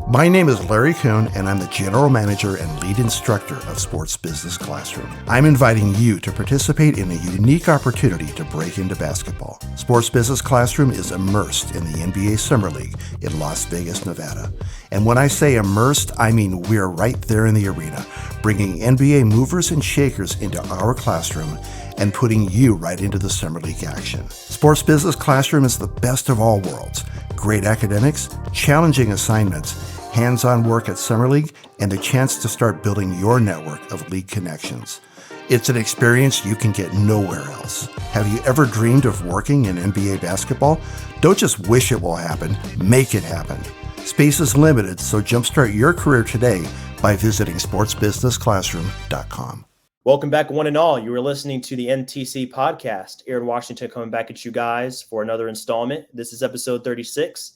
My name is Larry Kuhn, and I'm the General Manager and Lead Instructor of Sports Business Classroom. I'm inviting you to participate in a unique opportunity to break into basketball. Sports Business Classroom is immersed in the NBA Summer League in Las Vegas, Nevada. And when I say immersed, I mean we're right there in the arena, bringing NBA movers and shakers into our classroom and putting you right into the Summer League action. Sports Business Classroom is the best of all worlds. Great academics, challenging assignments, hands-on work at Summer League, and the chance to start building your network of league connections. It's an experience you can get nowhere else. Have you ever dreamed of working in NBA basketball? Don't just wish it will happen, make it happen. Space is limited, so jumpstart your career today by visiting sportsbusinessclassroom.com. Welcome back, one and all. You are listening to the NTC Podcast. Aaron Washington coming back at you guys for another installment. This is episode 36.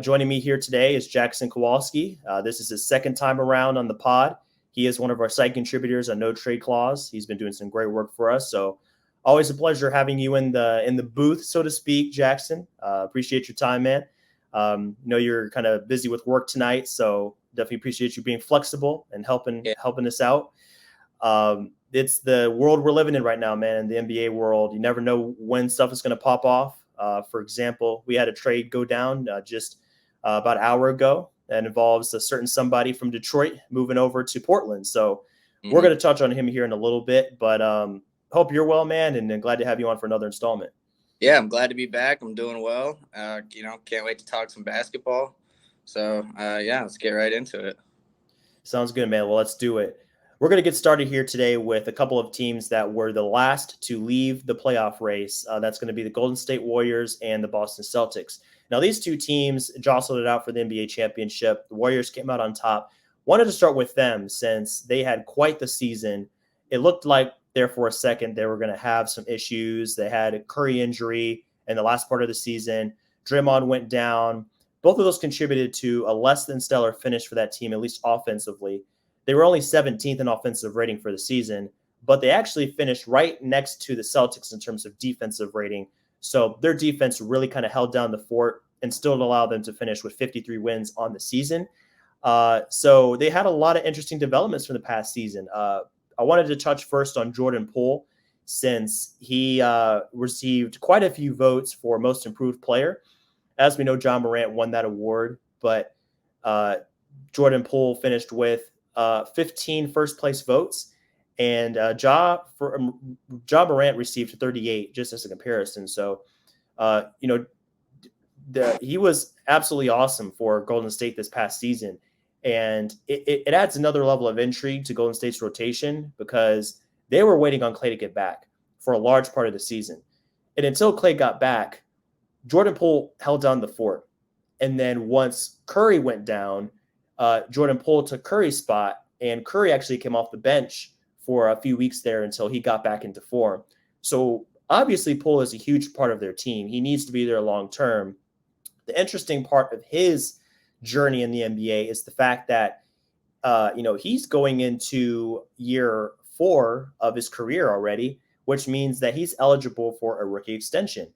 Joining me here today is Jackson Kowalski. This is his second time around on the pod. He is one of our site contributors on No Trade Clause. He's been doing some great work for us. So always a pleasure having you in the booth, so to speak, Jackson. Appreciate your time, man. Know you're kind of busy with work tonight, so definitely appreciate you being flexible and helping us out. It's the world we're living in right now, man, in the NBA world. You never know when stuff is going to pop off. For example, we had a trade go down just about an hour ago that involves a certain somebody from Detroit moving over to Portland. So we're going to touch on him here in a little bit, but hope you're well, man, and glad to have you on for another installment. Yeah, I'm glad to be back. I'm doing well. Can't wait to talk some basketball. So, let's get right into it. Sounds good, man. Well, let's do it. We're going to get started here today with a couple of teams that were the last to leave the playoff race. That's going to be the Golden State Warriors and the Boston Celtics. Now, these two teams jostled it out for the NBA championship. The Warriors came out on top. Wanted to start with them since they had quite the season. It looked like there for a second they were going to have some issues. They had a Curry injury in the last part of the season. Draymond went down. Both of those contributed to a less than stellar finish for that team, at least offensively. They were only 17th in offensive rating for the season, but they actually finished right next to the Celtics in terms of defensive rating. So their defense really kind of held down the fort and still allowed them to finish with 53 wins on the season. So they had a lot of interesting developments from the past season. I wanted to touch first on Jordan Poole, since he received quite a few votes for most improved player. As we know, Ja Morant won that award, but Jordan Poole finished with 15 first-place votes, and Ja Morant received 38, just as a comparison. So, he was absolutely awesome for Golden State this past season, and it adds another level of intrigue to Golden State's rotation because they were waiting on Klay to get back for a large part of the season. And until Klay got back, Jordan Poole held down the fort. And then once Curry went down, Jordan Poole took Curry's spot, and Curry actually came off the bench for a few weeks there until he got back into form. So obviously Poole is a huge part of their team. He needs to be there long term. The interesting part of his journey in the NBA is the fact that he's going into year 4 of his career already, which means that he's eligible for a rookie extension.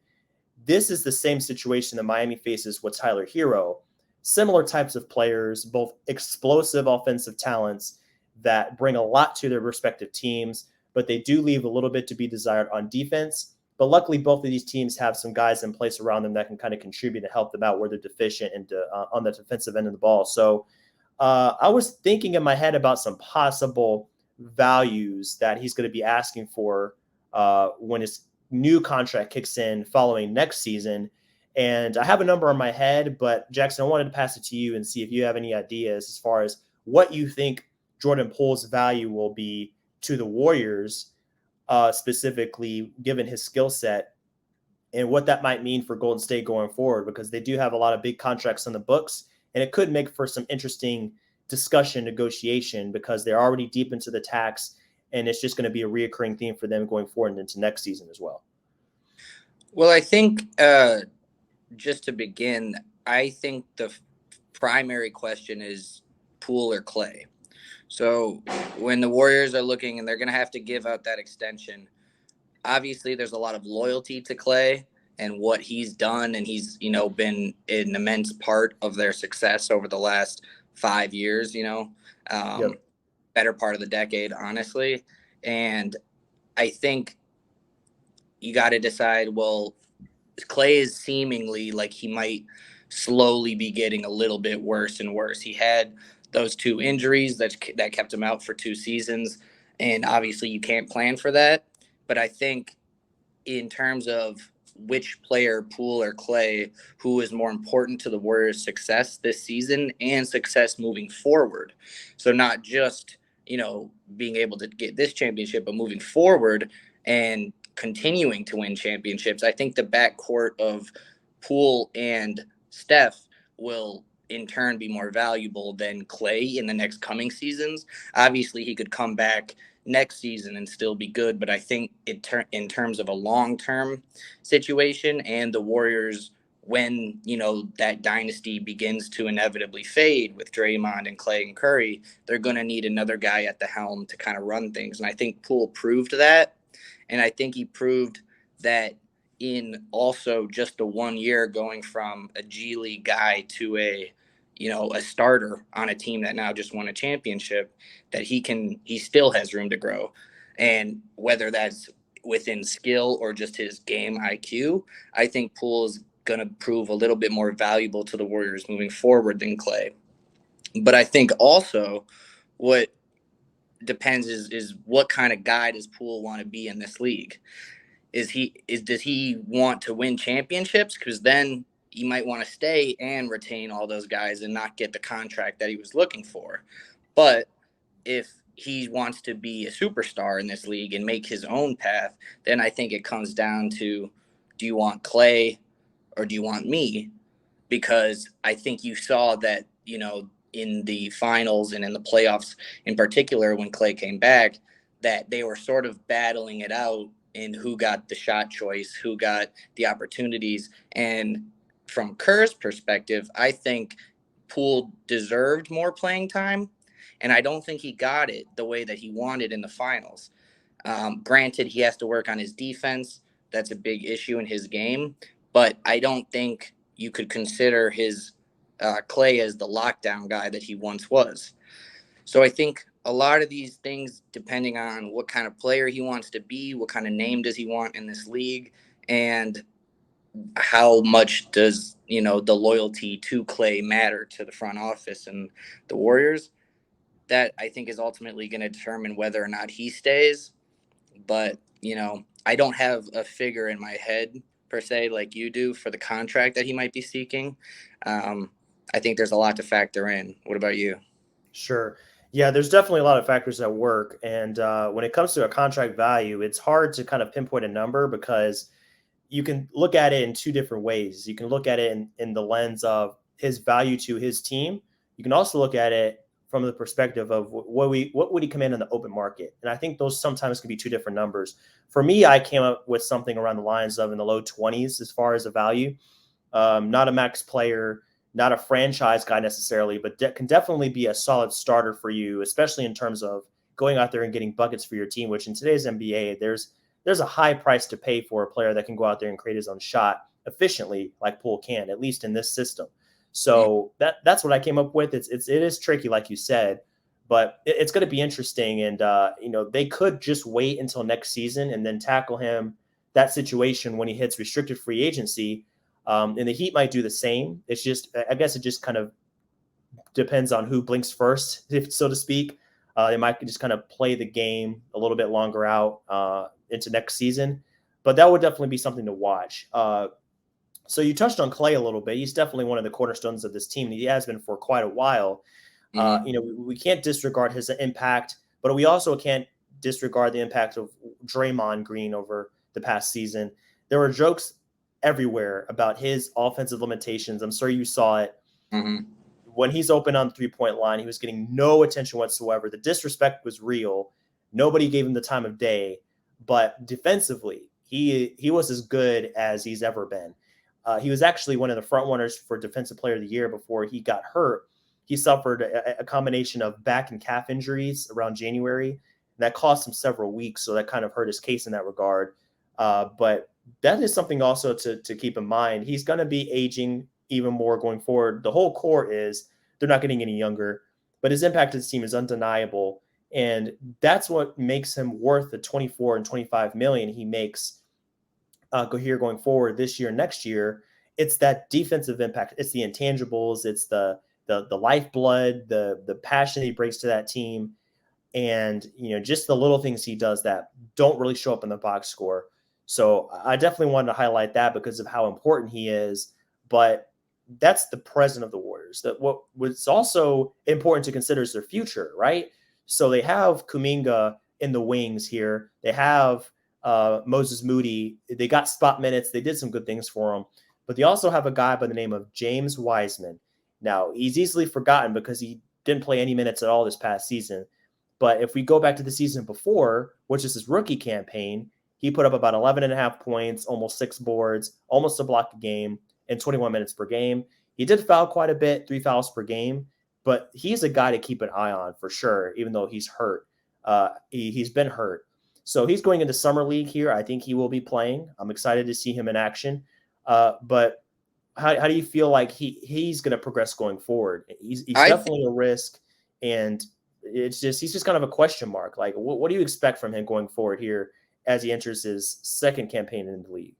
This is the same situation that Miami faces with Tyler Hero. Similar types of players, both explosive offensive talents that bring a lot to their respective teams, but they do leave a little bit to be desired on defense. But luckily, both of these teams have some guys in place around them that can kind of contribute and help them out where they're deficient and on the defensive end of the ball. So I was thinking in my head about some possible values that he's going to be asking for when his new contract kicks in following next season. And I have a number in my head, but Jackson, I wanted to pass it to you and see if you have any ideas as far as what you think Jordan Poole's value will be to the Warriors, specifically given his skill set, and what that might mean for Golden State going forward, because they do have a lot of big contracts on the books, and it could make for some interesting discussion, negotiation, because they're already deep into the tax, and it's just going to be a reoccurring theme for them going forward and into next season as well. Well, I think just to begin, I think the primary question is Poole or Klay. So when the Warriors are looking and they're going to have to give out that extension, obviously there's a lot of loyalty to Klay, and what he's done, and he's, been an immense part of their success over the last 5 years, Yep. better part of the decade, honestly. And I think you got to decide, well, Clay is seemingly like he might slowly be getting a little bit worse and worse. He had those 2 injuries that kept him out for 2 seasons, and obviously you can't plan for that. But I think in terms of which player, Poole or Clay, who is more important to the Warriors' success this season and success moving forward. So not just, being able to get this championship, but moving forward and continuing to win championships. I think the backcourt of Poole and Steph will in turn be more valuable than Clay in the next coming seasons. Obviously, he could come back next season and still be good, but I think in terms of a long-term situation and the Warriors, when that dynasty begins to inevitably fade with Draymond and Clay and Curry, they're going to need another guy at the helm to kind of run things. And I think Poole proved that, and I think he proved that in also just the 1 year going from a G League guy to a starter on a team that now just won a championship, that he still has room to grow. And whether that's within skill or just his game IQ, I think Poole's going to prove a little bit more valuable to the Warriors moving forward than Clay. But I think also what depends is what kind of guy does Poole want to be in this league? Does he want to win championships? Because then he might want to stay and retain all those guys and not get the contract that he was looking for. But if he wants to be a superstar in this league and make his own path, then I think it comes down to, do you want Clay or do you want me? Because I think you saw that, in the finals and in the playoffs in particular, when Clay came back, that they were sort of battling it out in who got the shot choice, who got the opportunities. And from Kerr's perspective, I think Poole deserved more playing time, and I don't think he got it the way that he wanted in the finals. Granted, he has to work on his defense. That's a big issue in his game, but I don't think you could consider his Clay as the lockdown guy that he once was. So I think a lot of these things, depending on what kind of player he wants to be, what kind of name does he want in this league, and how much does, the loyalty to Clay matter to the front office and the Warriors, that I think is ultimately going to determine whether or not he stays. But, I don't have a figure in my head per se like you do for the contract that he might be seeking. I think there's a lot to factor in. What about you? Sure. Yeah, there's definitely a lot of factors at work. And when it comes to a contract value, it's hard to kind of pinpoint a number because you can look at it in 2 different ways. You can look at it in the lens of his value to his team. You can also look at it from the perspective of what would he command in the open market. And I think those sometimes can be 2 different numbers. For me, I came up with something around the lines of in the low 20s as far as a value. Not a max player, not a franchise guy necessarily, but can definitely be a solid starter for you, especially in terms of going out there and getting buckets for your team, which in today's NBA, there's a high price to pay for a player that can go out there and create his own shot efficiently like Poole can, at least in this system. So that's what I came up with. It is tricky, like you said, but it's going to be interesting. And, they could just wait until next season and then tackle that situation when he hits restricted free agency. And the Heat might do the same. It's just, I guess it just kind of depends on who blinks first, so to speak. They might just kind of play the game a little bit longer out into next season, but that would definitely be something to watch. So you touched on Clay a little bit. He's definitely one of the cornerstones of this team. And he has been for quite a while. We can't disregard his impact, but we also can't disregard the impact of Draymond Green over the past season. There were jokes everywhere about his offensive limitations. I'm sure you saw it. Mm-hmm. When he's open on the 3-point line, he was getting no attention whatsoever. The disrespect was real. Nobody gave him the time of day. But defensively, he was as good as he's ever been. He was actually one of the front runners for Defensive Player of the Year before he got hurt. He suffered a combination of back and calf injuries around January. And that cost him several weeks, so that kind of hurt his case in that regard. But that is something also to keep in mind. He's going to be aging even more going forward. The whole core is they're not getting any younger, but his impact to the team is undeniable. And that's what makes him worth the 24 and 25 million he makes here going forward this year, next year. It's that defensive impact. It's the intangibles. It's the lifeblood, the passion he brings to that team. And, just the little things he does that don't really show up in the box score. So I definitely wanted to highlight that because of how important he is. But that's the present of the Warriors. That what's also important to consider is their future, right? So they have Kuminga in the wings here. They have Moses Moody. They got spot minutes. They did some good things for him. But they also have a guy by the name of James Wiseman. Now, he's easily forgotten because he didn't play any minutes at all this past season. But if we go back to the season before, which is his rookie campaign, he put up about 11.5 points, almost 6 boards, almost a block a game, and 21 minutes per game. He did foul quite a bit, 3 fouls per game, but he's a guy to keep an eye on for sure, even though he's hurt. He's been hurt. So he's going into summer league here. I think he will be playing. I'm excited to see him in action. But how do you feel like he's going to progress going forward? He's definitely a risk, and he's just kind of a question mark. Like, what do you expect from him going forward here as he enters his second campaign in the league?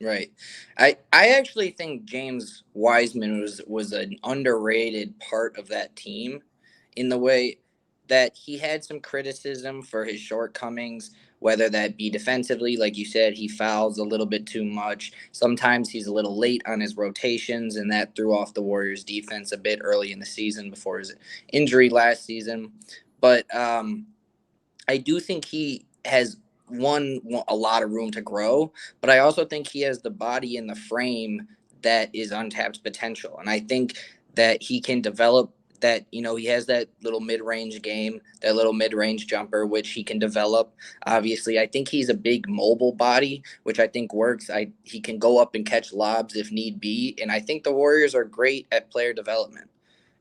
Right. I actually think James Wiseman was an underrated part of that team in the way that he had some criticism for his shortcomings, whether that be defensively, like you said, he fouls a little bit too much. Sometimes he's a little late on his rotations, and that threw off the Warriors' defense a bit early in the season before his injury last season. But I do think he has a lot of room to grow, but I also think he has the body and the frame that is untapped potential. And I think that he can develop that, he has that little mid-range game, that little mid-range jumper, which he can develop. Obviously, I think he's a big mobile body, which I think works. He can go up and catch lobs if need be. And I think the Warriors are great at player development.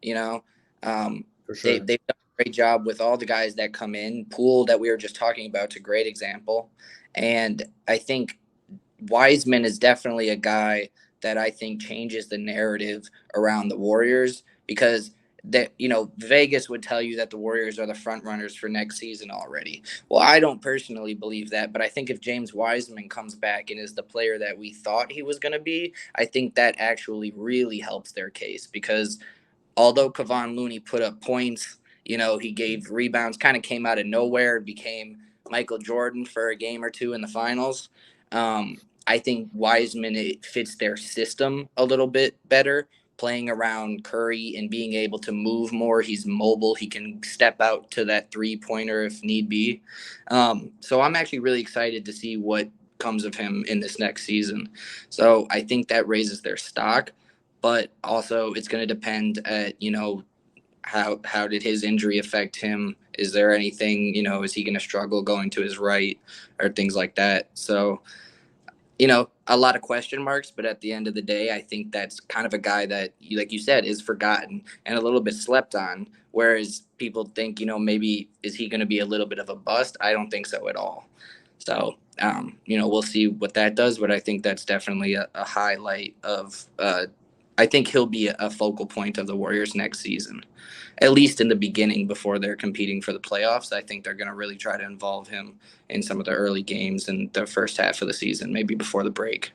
For sure. They've done a great job with all the guys that come in. Poole, that we were just talking about, is a great example. And I think Wiseman is definitely a guy that I think changes the narrative around the Warriors, because Vegas would tell you that the Warriors are the front runners for next season already. Well, I don't personally believe that, but I think if James Wiseman comes back and is the player that we thought he was going to be, I think that actually really helps their case, because although Kevon Looney put up points, he gave rebounds, kind of came out of nowhere, became Michael Jordan for a game or two in the finals. I think Wiseman, it fits their system a little bit better, playing around Curry and being able to move more. He's mobile. He can step out to that three-pointer if need be. So I'm actually really excited to see what comes of him in this next season. So I think that raises their stock, but also it's going to depend at, how did his injury affect him? Is there anything, is he going to struggle going to his right or things like that? So, a lot of question marks, but at the end of the day, I think that's kind of a guy that, like you said, is forgotten and a little bit slept on. Whereas people think, maybe is he going to be a little bit of a bust? I don't think so at all. So, we'll see what that does, but I think that's definitely a highlight of, I think he'll be a focal point of the Warriors next season, at least in the beginning before they're competing for the playoffs. I think they're going to really try to involve him in some of the early games in the first half of the season, maybe before the break.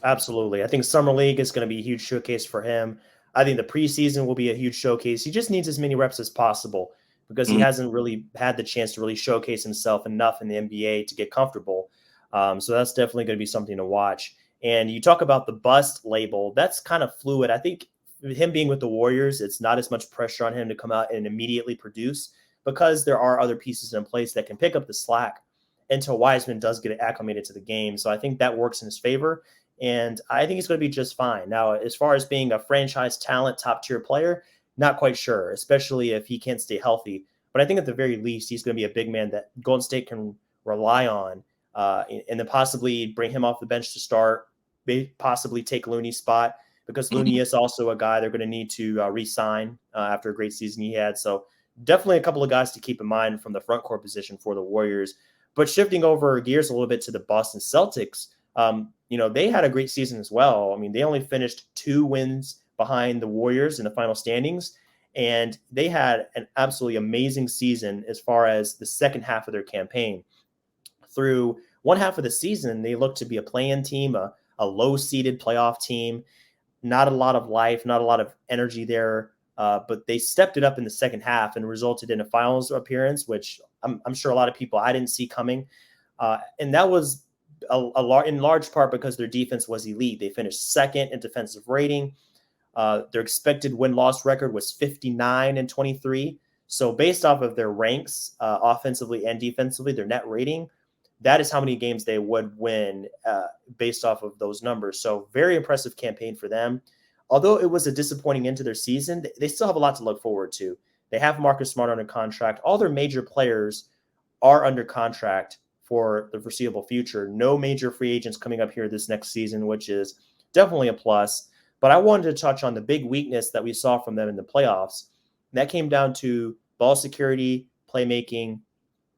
Absolutely. I think Summer League is going to be a huge showcase for him. I think the preseason will be a huge showcase. He just needs as many reps as possible because he hasn't really had the chance to really showcase himself enough in the NBA to get comfortable. So that's definitely going to be something to watch. And you talk about the bust label. That's kind of fluid. I think him being with the Warriors, it's not as much pressure on him to come out and immediately produce because there are other pieces in place that can pick up the slack until Wiseman does get acclimated to the game. So I think that works in his favor. And I think he's going to be just fine. Now, as far as being a franchise talent, top tier player, not quite sure, especially if he can't stay healthy. But I think at the very least, he's going to be a big man that Golden State can rely on and then possibly bring him off the bench to start, possibly take Looney's spot, because Looney is also a guy they're going to need to re-sign after a great season he had. So definitely a couple of guys to keep in mind from the front court position for the Warriors. But shifting over gears a little bit to the Boston Celtics, They had a great season as well. I mean, they only finished 2 wins behind the Warriors in the final standings, and they had an absolutely amazing season as far as the second half of their campaign. Through one half of the season, they looked to be a play-in team, a low-seeded playoff team. Not a lot of life, not a lot of energy there, but they stepped it up in the second half and resulted in a finals appearance, which I'm sure a lot of people I didn't see coming. And that was in large part because their defense was elite. They finished second in defensive rating. Their expected win-loss record was 59-23. So based off of their ranks, offensively and defensively, their net rating, that is how many games they would win based off of those numbers. So very impressive campaign for them. Although it was a disappointing end to their season, they still have a lot to look forward to. They have Marcus Smart under contract. All their major players are under contract for the foreseeable future. No major free agents coming up here this next season, which is definitely a plus. But I wanted to touch on the big weakness that we saw from them in the playoffs. And that came down to ball security, playmaking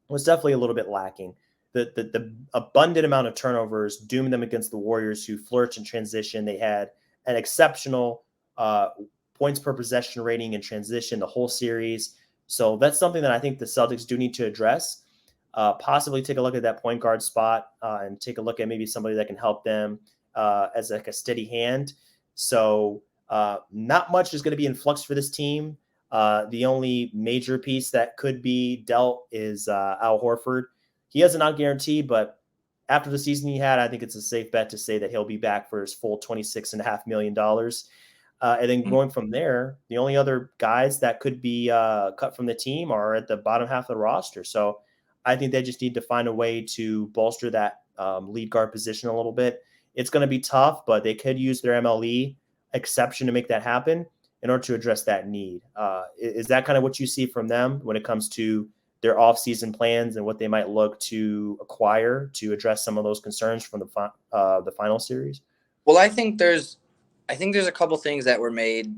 was definitely a little bit lacking. The abundant amount of turnovers doomed them against the Warriors, who flourished in transition. They had an exceptional points per possession rating in transition the whole series. So that's something that I think the Celtics do need to address. Possibly take a look at that point guard spot and take a look at maybe somebody that can help them as like a steady hand. So not much is going to be in flux for this team. The only major piece that could be dealt is Al Horford. He has a non-guarantee, but after the season he had, I think it's a safe bet to say that he'll be back for his full $26.5 million. And then going from there, the only other guys that could be cut from the team are at the bottom half of the roster. So I think they just need to find a way to bolster that lead guard position a little bit. It's going to be tough, but they could use their MLE exception to make that happen in order to address that need. Is that kind of what you see from them when it comes to their off-season plans and what they might look to acquire to address some of those concerns from the final series? Well, I think there's a couple things that were made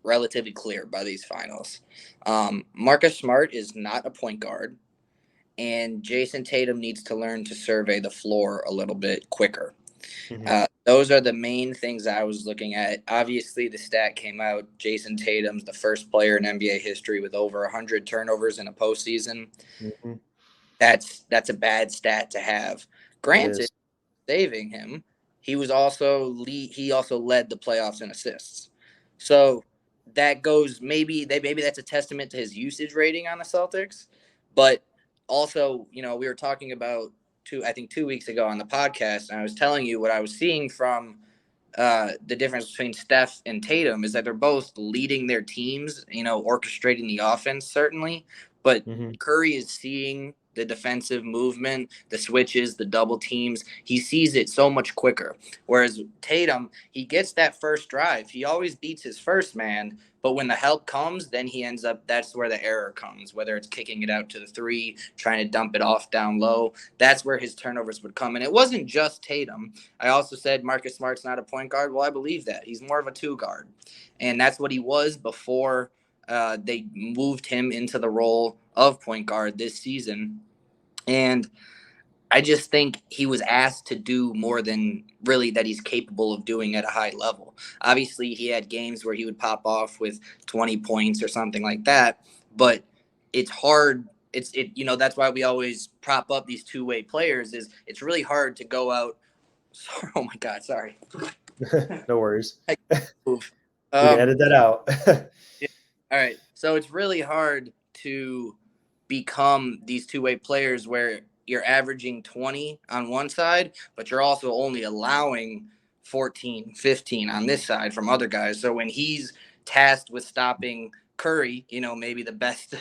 relatively clear by these finals. Marcus Smart is not a point guard, and Jason Tatum needs to learn to survey the floor a little bit quicker. Mm-hmm. Those are the main things I was looking at. Obviously, the stat came out. Jason Tatum's the first player in NBA history with over 100 turnovers in a postseason. Mm-hmm. That's a bad stat to have. Granted, saving him, he also led the playoffs in assists. So that goes maybe that's a testament to his usage rating on the Celtics. But also, we were talking about 2 weeks ago on the podcast, and I was telling you what I was seeing from the difference between Steph and Tatum is that they're both leading their teams, orchestrating the offense, certainly. But Curry is seeing the defensive movement, the switches, the double teams. He sees it so much quicker. Whereas Tatum, he gets that first drive. He always beats his first man, but when the help comes, then he ends up, that's where the error comes, whether it's kicking it out to the three, trying to dump it off down low. That's where his turnovers would come. And it wasn't just Tatum. I also said Marcus Smart's not a point guard. Well, I believe that. He's more of a two guard. And that's what he was before they moved him into the role of point guard this season. And I just think he was asked to do more than really that he's capable of doing at a high level. Obviously, he had games where he would pop off with 20 points or something like that, but it's hard. That's why we always prop up these two-way players. It's really hard to go out. Oh my God, sorry. No worries. You can edit that out. Yeah. All right. So it's really hard to become these two-way players where you're averaging 20 on one side, but you're also only allowing 14, 15 on this side from other guys. So when he's tasked with stopping Curry, maybe the best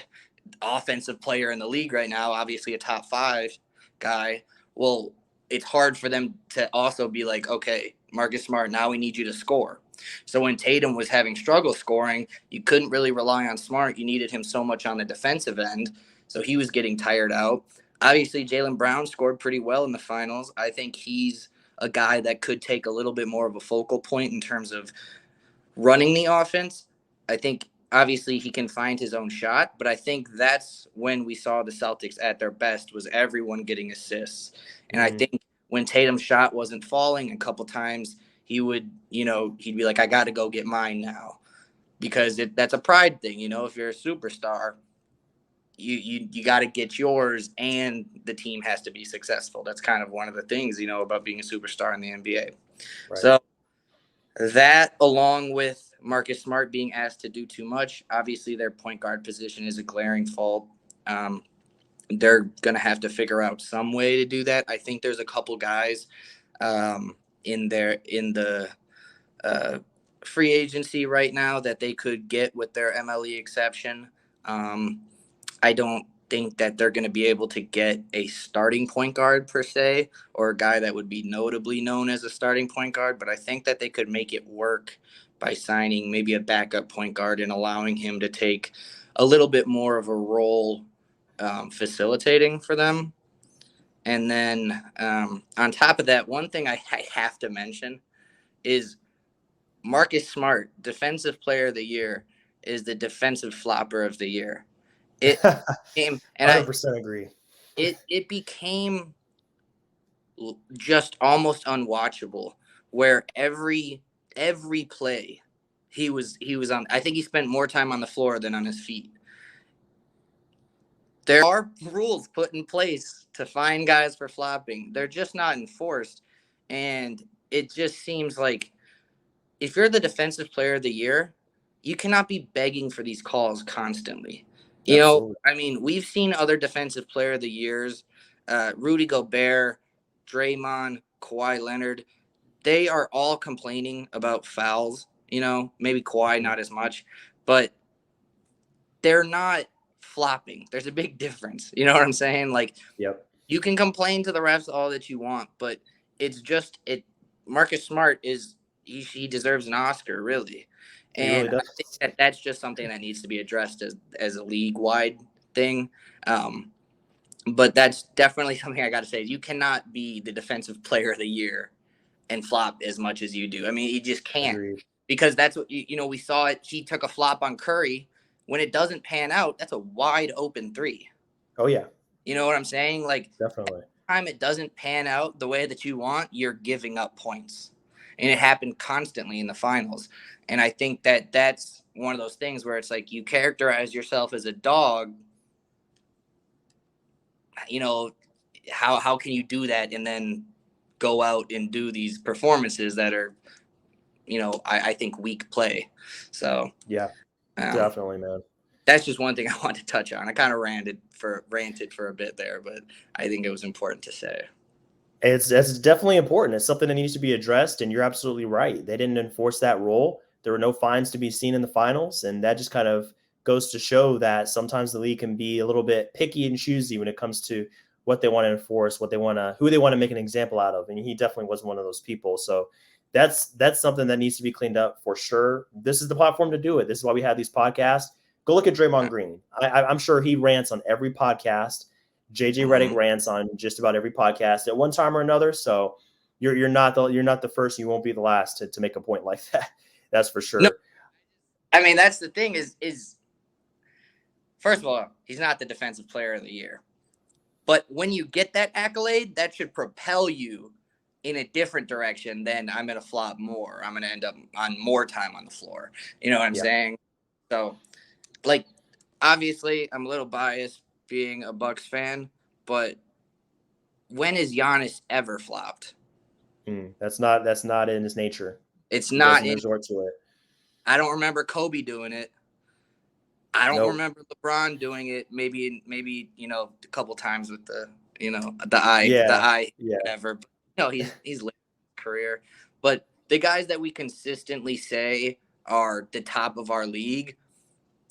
offensive player in the league right now, obviously a top 5 guy, well, it's hard for them to also be like, okay, Marcus Smart, now we need you to score. So when Tatum was having struggle scoring, you couldn't really rely on Smart. You needed him so much on the defensive end. So he was getting tired out. Obviously, Jaylen Brown scored pretty well in the finals. I think he's a guy that could take a little bit more of a focal point in terms of running the offense. I think, obviously, he can find his own shot, but I think that's when we saw the Celtics at their best, was everyone getting assists. And I think when Tatum's shot wasn't falling, a couple times he'd be like, I got to go get mine now, because that's a pride thing. If you're a superstar, you got to get yours, and the team has to be successful. That's kind of one of the things, about being a superstar in the NBA. Right. So that, along with Marcus Smart being asked to do too much, obviously their point guard position is a glaring fault. They're going to have to figure out some way to do that. I think there's a couple guys in the free agency right now that they could get with their MLE exception. I don't think that they're going to be able to get a starting point guard per se, or a guy that would be notably known as a starting point guard, but I think that they could make it work by signing maybe a backup point guard and allowing him to take a little bit more of a role facilitating for them. And then on top of that, one thing I have to mention is Marcus Smart, Defensive Player of the Year, is the Defensive Flopper of the Year. It became, and 100% agree. It became just almost unwatchable, where every play he was on. I think he spent more time on the floor than on his feet. There are rules put in place to fine guys for flopping. They're just not enforced, and it just seems like if you're the Defensive Player of the Year, you cannot be begging for these calls constantly. Absolutely. We've seen other Defensive Player of the Years, Rudy Gobert, Draymond, Kawhi Leonard. They are all complaining about fouls. Maybe Kawhi not as much, but they're not flopping. There's a big difference. You know what I'm saying? Like, yep. You can complain to the refs all that you want, but it's just Marcus Smart he deserves an Oscar, really. And really, I think that's just something that needs to be addressed as a league-wide thing. But that's definitely something I got to say. You cannot be the Defensive Player of the Year and flop as much as you do. You just can't. Agreed. Because that's what, we saw it. He took a flop on Curry. When it doesn't pan out, that's a wide open three. Oh, yeah. You know what I'm saying? Like, definitely. Every time it doesn't pan out the way that you want, you're giving up points. And it happened constantly in the finals. And I think that that's one of those things where it's like you characterize yourself as a dog. How can you do that and then go out and do these performances that are, I think weak play. So yeah, definitely, man. That's just one thing I wanted to touch on. I kind of ranted for a bit there, but I think it was important to say. It's definitely important. It's something that needs to be addressed, and you're absolutely right. They didn't enforce that rule. There were no fines to be seen in the finals, and that just kind of goes to show that sometimes the league can be a little bit picky and choosy when it comes to what they want to enforce, who they want to make an example out of, and he definitely wasn't one of those people. So that's something that needs to be cleaned up for sure. This is the platform to do it. This is why we have these podcasts. Go look at Draymond Green. I'm sure he rants on every podcast. JJ Redick rants on just about every podcast at one time or another. So you're not the first. You won't be the last to make a point like that. That's for sure. No. That's the thing is first of all, he's not the Defensive Player of the Year. But when you get that accolade, that should propel you in a different direction than I'm going to flop more. I'm going to end up on more time on the floor. You know what I'm saying? So, obviously, I'm a little biased being a Bucks fan, but when has Giannis ever flopped? That's not in his nature. It's not in resort to it. I don't remember Kobe doing it. I don't remember LeBron doing it. Maybe a couple times with the eye, whatever. But, he's lived his career. But the guys that we consistently say are the top of our league,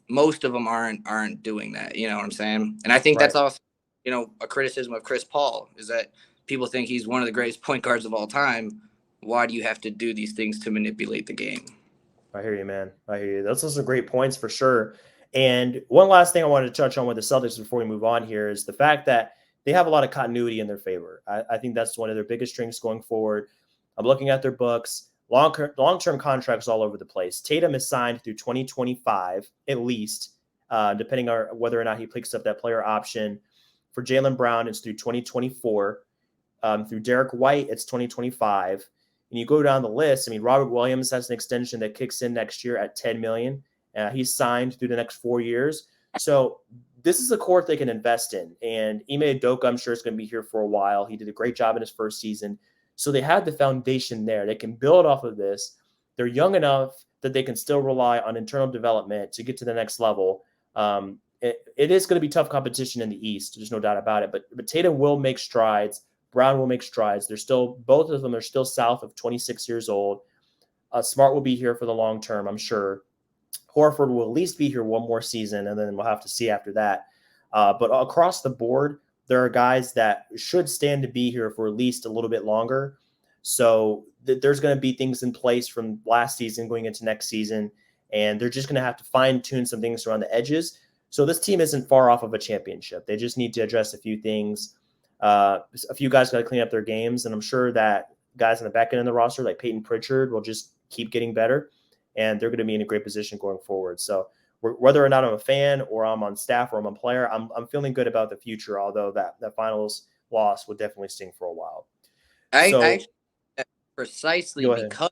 most of them aren't doing that. You know what I'm saying? And I think that's also, a criticism of Chris Paul is that people think he's one of the greatest point guards of all time. Why do you have to do these things to manipulate the game? I hear you, man. I hear you. Those are some great points for sure. And one last thing I wanted to touch on with the Celtics before we move on here is the fact that they have a lot of continuity in their favor. I think that's one of their biggest strengths going forward. I'm looking at their books, long-term contracts all over the place. Tatum is signed through 2025, at least, depending on whether or not he picks up that player option. For Jaylen Brown, it's through 2024. Through Derek White, it's 2025. And you go down the list. I mean, Robert Williams has an extension that kicks in next year at $10 million. He's signed through the next 4 years. So this is a court they can invest in. And Ime Udoka, I'm sure, is going to be here for a while. He did a great job in his first season. So they have the foundation there. They can build off of this. They're young enough that they can still rely on internal development to get to the next level. It is going to be tough competition in the East. There's no doubt about it. But Tatum will make strides. Brown will make strides. Both of them are still south of 26 years old. Smart will be here for the long term, I'm sure. Horford will at least be here one more season, and then we'll have to see after that. But across the board, there are guys that should stand to be here for at least a little bit longer. So there's going to be things in place from last season going into next season, and they're just going to have to fine-tune some things around the edges. So this team isn't far off of a championship. They just need to address a few things. A few guys got to clean up their games, and I'm sure that guys on the back end of the roster, like Peyton Pritchard, will just keep getting better, and they're going to be in a great position going forward. So whether or not I'm a fan or I'm on staff or I'm a player, I'm feeling good about the future, although that finals loss would definitely sting for a while. I precisely because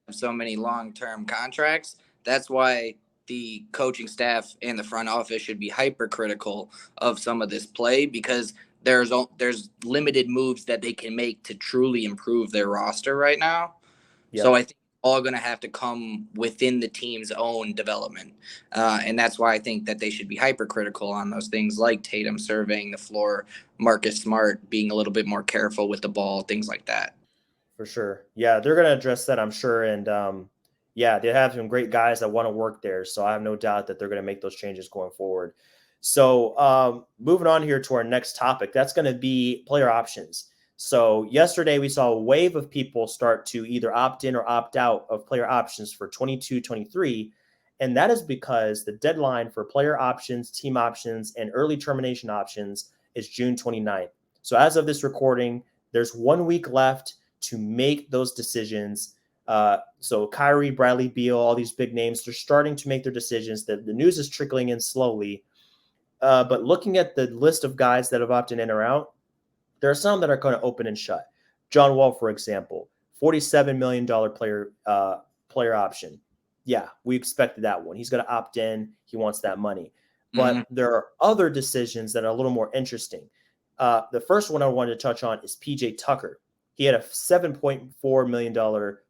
of so many long-term contracts, that's why the coaching staff and the front office should be hypercritical of some of this play, because there's limited moves that they can make to truly improve their roster right now. Yep. So I think all going to have to come within the team's own development. And that's why I think that they should be hypercritical on those things like Tatum surveying the floor, Marcus Smart being a little bit more careful with the ball, things like that. For sure. Yeah, they're going to address that, I'm sure. And they have some great guys that want to work there. So I have no doubt that they're going to make those changes going forward. So moving on here to our next topic, that's going to be player options. So yesterday we saw a wave of people start to either opt in or opt out of player options for 22-23. And that is because the deadline for player options, team options, and early termination options is June 29th. So as of this recording, there's 1 week left to make those decisions. So Kyrie, Bradley Beal, all these big names, they're starting to make their decisions. The news is trickling in slowly. But looking at the list of guys that have opted in or out, there are some that are going to open and shut. John Wall, for example, $47 million player option. Yeah, we expected that one. He's going to opt in. He wants that money. But there are other decisions that are a little more interesting. The first one I wanted to touch on is PJ Tucker. He had a $7.4 million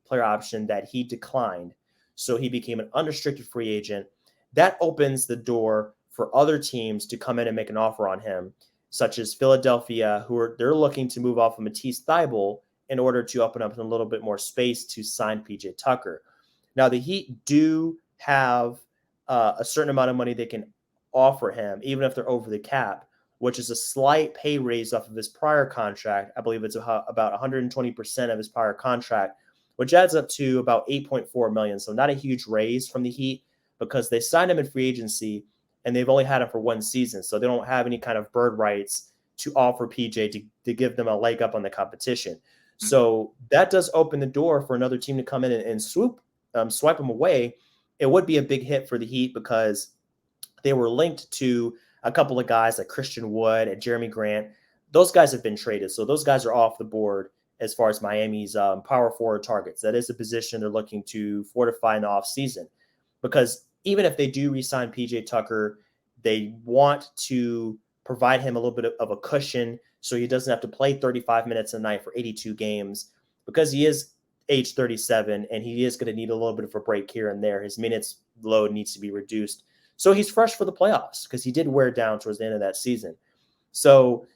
player option that he declined. So he became an unrestricted free agent. That opens the door for other teams to come in and make an offer on him, such as Philadelphia, they're looking to move off of Matisse Thybulle in order to open up a little bit more space to sign PJ Tucker. Now, the Heat do have a certain amount of money they can offer him, even if they're over the cap, which is a slight pay raise off of his prior contract. I believe it's about 120% of his prior contract, which adds up to about $8.4 million. So not a huge raise from the Heat because they signed him in free agency and they've only had him for one season. So they don't have any kind of bird rights to offer PJ to give them a leg up on the competition. Mm-hmm. So that does open the door for another team to come in and swipe him away. It would be a big hit for the Heat because they were linked to a couple of guys like Christian Wood and Jerami Grant. Those guys have been traded. So those guys are off the board as far as Miami's power forward targets. That is a position they're looking to fortify in the offseason. Because even if they do re-sign PJ Tucker, they want to provide him a little bit of a cushion so he doesn't have to play 35 minutes a night for 82 games because he is age 37 and he is going to need a little bit of a break here and there. His minutes load needs to be reduced. So he's fresh for the playoffs because he did wear down towards the end of that season. So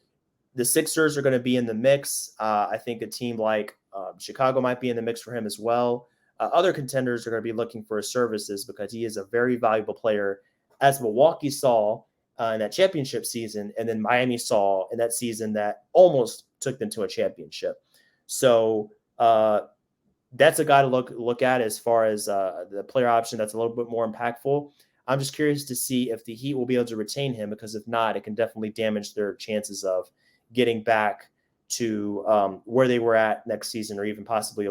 the Sixers are going to be in the mix. I think a team like Chicago might be in the mix for him as well. Other contenders are going to be looking for his services because he is a very valuable player, as Milwaukee saw in that championship season, and then Miami saw in that season that almost took them to a championship. So that's a guy to look at as far as the player option that's a little bit more impactful. I'm just curious to see if the Heat will be able to retain him, because if not, it can definitely damage their chances of getting back to where they were at next season, or even possibly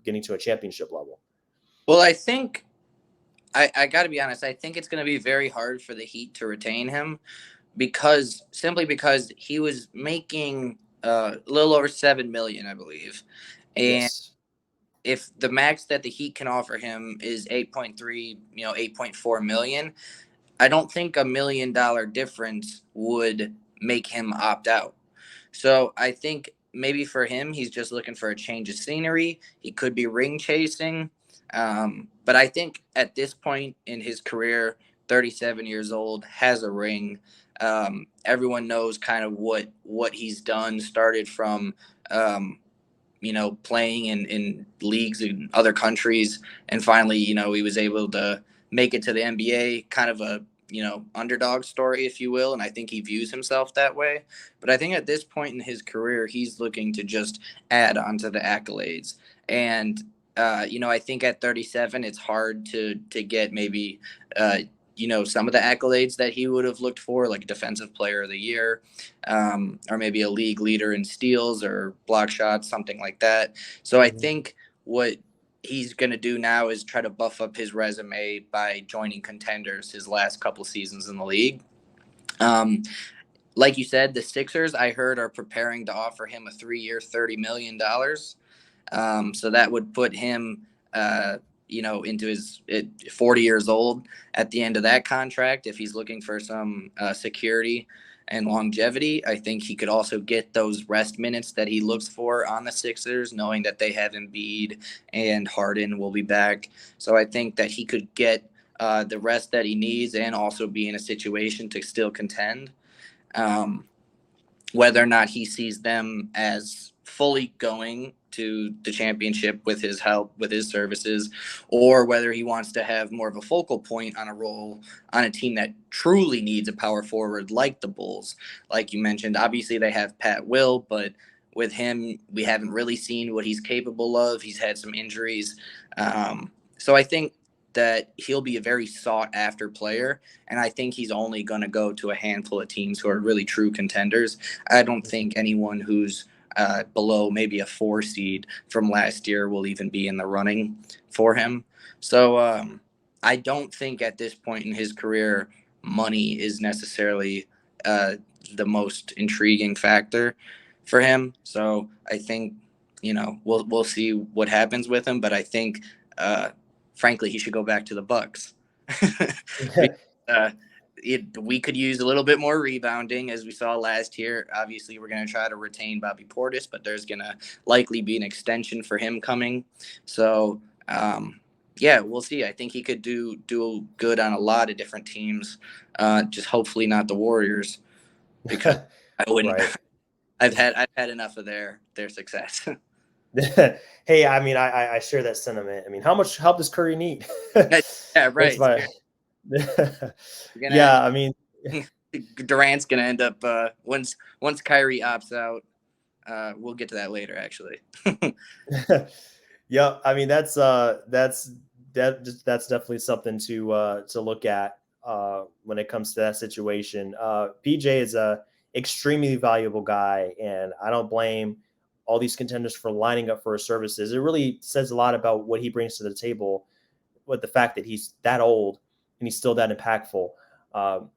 getting to a championship level. Well, I think I got to be honest. I think it's going to be very hard for the Heat to retain him because he was making a little over $7 million, I believe. And Yes. if the max that the Heat can offer him is 8.3, 8.4 million, I don't think $1 million difference would make him opt out. So I think maybe for him, he's just looking for a change of scenery. He could be ring chasing. But I think at this point in his career, 37 years old, has a ring. Everyone knows kind of what he's done, started from, playing in leagues in other countries. And finally, he was able to make it to the NBA, kind of a, underdog story, if you will. And I think he views himself that way. But I think at this point in his career, he's looking to just add on to the accolades. And, I think at 37, it's hard to get maybe, some of the accolades that he would have looked for, like Defensive Player of the Year, or maybe a league leader in steals or block shots, something like that. So I think what he's going to do now is try to buff up his resume by joining contenders his last couple seasons in the league. Like you said, the Sixers, I heard, are preparing to offer him a 3-year, $30 million. So that would put him, into his 40 years old at the end of that contract. If he's looking for some security and longevity, I think he could also get those rest minutes that he looks for on the Sixers, knowing that they have Embiid and Harden will be back. So I think that he could get the rest that he needs and also be in a situation to still contend. Whether or not he sees them as fully going to the championship with his help, with his services, or whether he wants to have more of a focal point on a role on a team that truly needs a power forward like the Bulls. Like you mentioned, obviously they have Pat Will, but with him, we haven't really seen what he's capable of. He's had some injuries. So I think that he'll be a very sought after player. And I think he's only going to go to a handful of teams who are really true contenders. I don't think anyone who's below maybe a 4 seed from last year will even be in the running for him. So I don't think at this point in his career, money is necessarily the most intriguing factor for him. So I think, we'll see what happens with him. But I think, frankly, he should go back to the Bucks. We could use a little bit more rebounding, as we saw last year. Obviously, we're going to try to retain Bobby Portis, but there's going to likely be an extension for him coming. So, we'll see. I think he could do good on a lot of different teams, just hopefully not the Warriors, because I wouldn't. Right. I've had enough of their success. Hey, I mean, I share that sentiment. I mean, how much help does Curry need? Yeah, right. Yeah, I mean, Durant's gonna end up once Kyrie opts out. We'll get to that later, actually. Yeah, I mean that's definitely something to look at when it comes to that situation. PJ is a extremely valuable guy, and I don't blame all these contenders for lining up for his services. It really says a lot about what he brings to the table, with the fact that he's that old and he's still that impactful.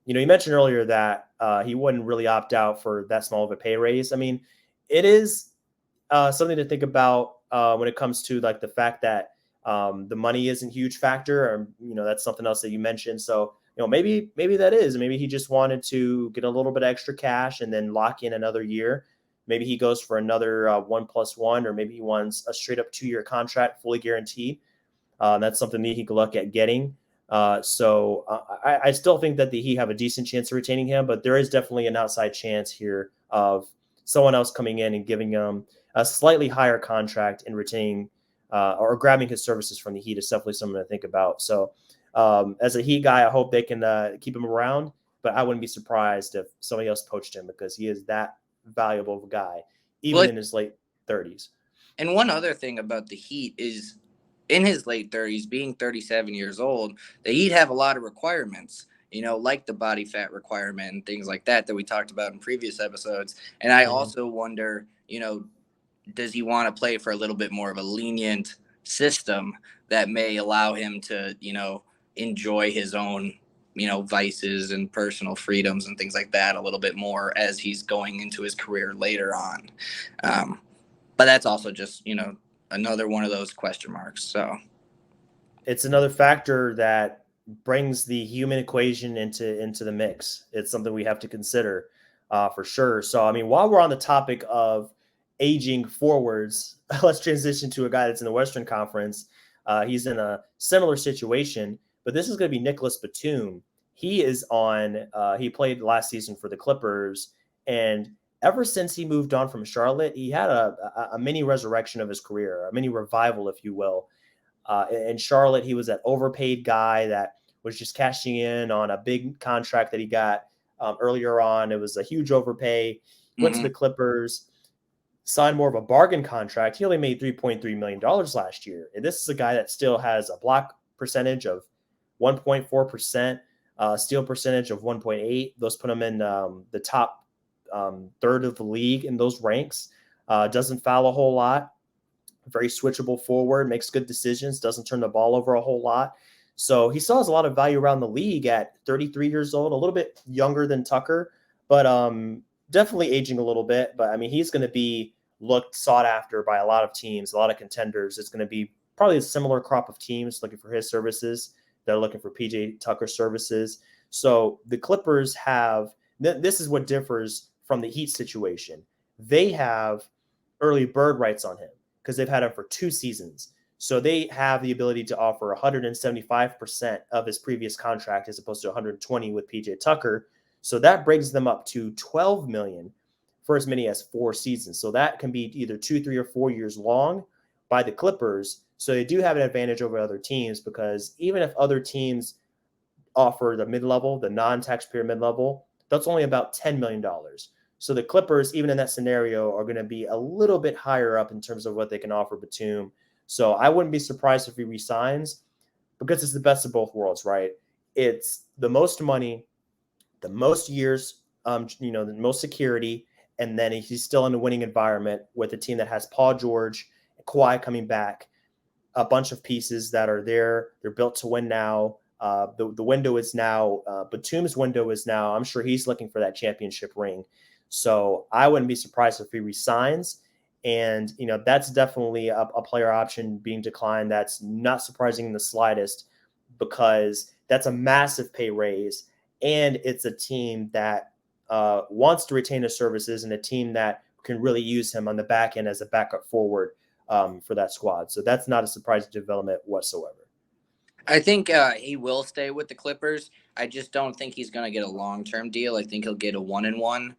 You mentioned earlier that he wouldn't really opt out for that small of a pay raise. I mean, it is something to think about when it comes to like the fact that the money isn't a huge factor, or that's something else that you mentioned. So maybe that is. Maybe he just wanted to get a little bit extra cash and then lock in another year. Maybe he goes for another 1+1, or maybe he wants a straight up 2-year contract, fully guaranteed. That's something that he could look at getting. So I still think that the Heat have a decent chance of retaining him, but there is definitely an outside chance here of someone else coming in and giving him a slightly higher contract and retaining or grabbing his services from the Heat is definitely something to think about. So as a Heat guy, I hope they can keep him around, but I wouldn't be surprised if somebody else poached him, because he is that valuable of a guy, even in his late 30s. And one other thing about the Heat is, in his late 30s, being 37 years old, the Heat have a lot of requirements, like the body fat requirement and things like that we talked about in previous episodes. And I also wonder, does he want to play for a little bit more of a lenient system that may allow him to, enjoy his own vices and personal freedoms and things like that a little bit more as he's going into his career later on. But that's also just, another one of those question marks. So it's another factor that brings the human equation into the mix. It's something we have to consider for sure. So, I mean, while we're on the topic of aging forwards, let's transition to a guy that's in the Western Conference. He's in a similar situation, but this is going to be Nicholas Batum. He is he played last season for the Clippers, and ever since he moved on from Charlotte, he had a mini resurrection of his career, a mini revival, if you will. In Charlotte, he was that overpaid guy that was just cashing in on a big contract that he got earlier on. It was a huge overpay. Went to the Clippers, signed more of a bargain contract. He only made $3.3 million last year. And this is a guy that still has a block percentage of 1.4%, steal percentage of 1.8. Those put him in the top third of the league in those ranks. Doesn't foul a whole lot. Very switchable forward, makes good decisions, doesn't turn the ball over a whole lot. So he still has a lot of value around the league at 33 years old, a little bit younger than Tucker, but definitely aging a little bit. But I mean, he's going to be sought after by a lot of teams, a lot of contenders. It's going to be probably a similar crop of teams looking for his services. They're looking for PJ Tucker services. So the Clippers this is what differs from the Heat situation. They have early bird rights on him because they've had him for 2 seasons. So they have the ability to offer 175% of his previous contract as opposed to 120 with PJ Tucker. So that brings them up to $12 million for as many as 4 seasons. So that can be either 2, 3, or 4 years long by the Clippers. So they do have an advantage over other teams because even if other teams offer the mid-level, the non-taxpayer mid-level, that's only about $10 million. So the Clippers, even in that scenario, are going to be a little bit higher up in terms of what they can offer Batum. So I wouldn't be surprised if he resigns because it's the best of both worlds, right? It's the most money, the most years, the most security, and then he's still in a winning environment with a team that has Paul George, Kawhi coming back, a bunch of pieces that are there. They're built to win now. The window is now, Batum's window is now, I'm sure he's looking for that championship ring. So I wouldn't be surprised if he resigns. And, that's definitely a player option being declined. That's not surprising in the slightest because that's a massive pay raise. And it's a team that wants to retain his services and a team that can really use him on the back end as a backup forward for that squad. So that's not a surprising development whatsoever. I think he will stay with the Clippers. I just don't think he's going to get a long-term deal. I think he'll get a 1-and-1.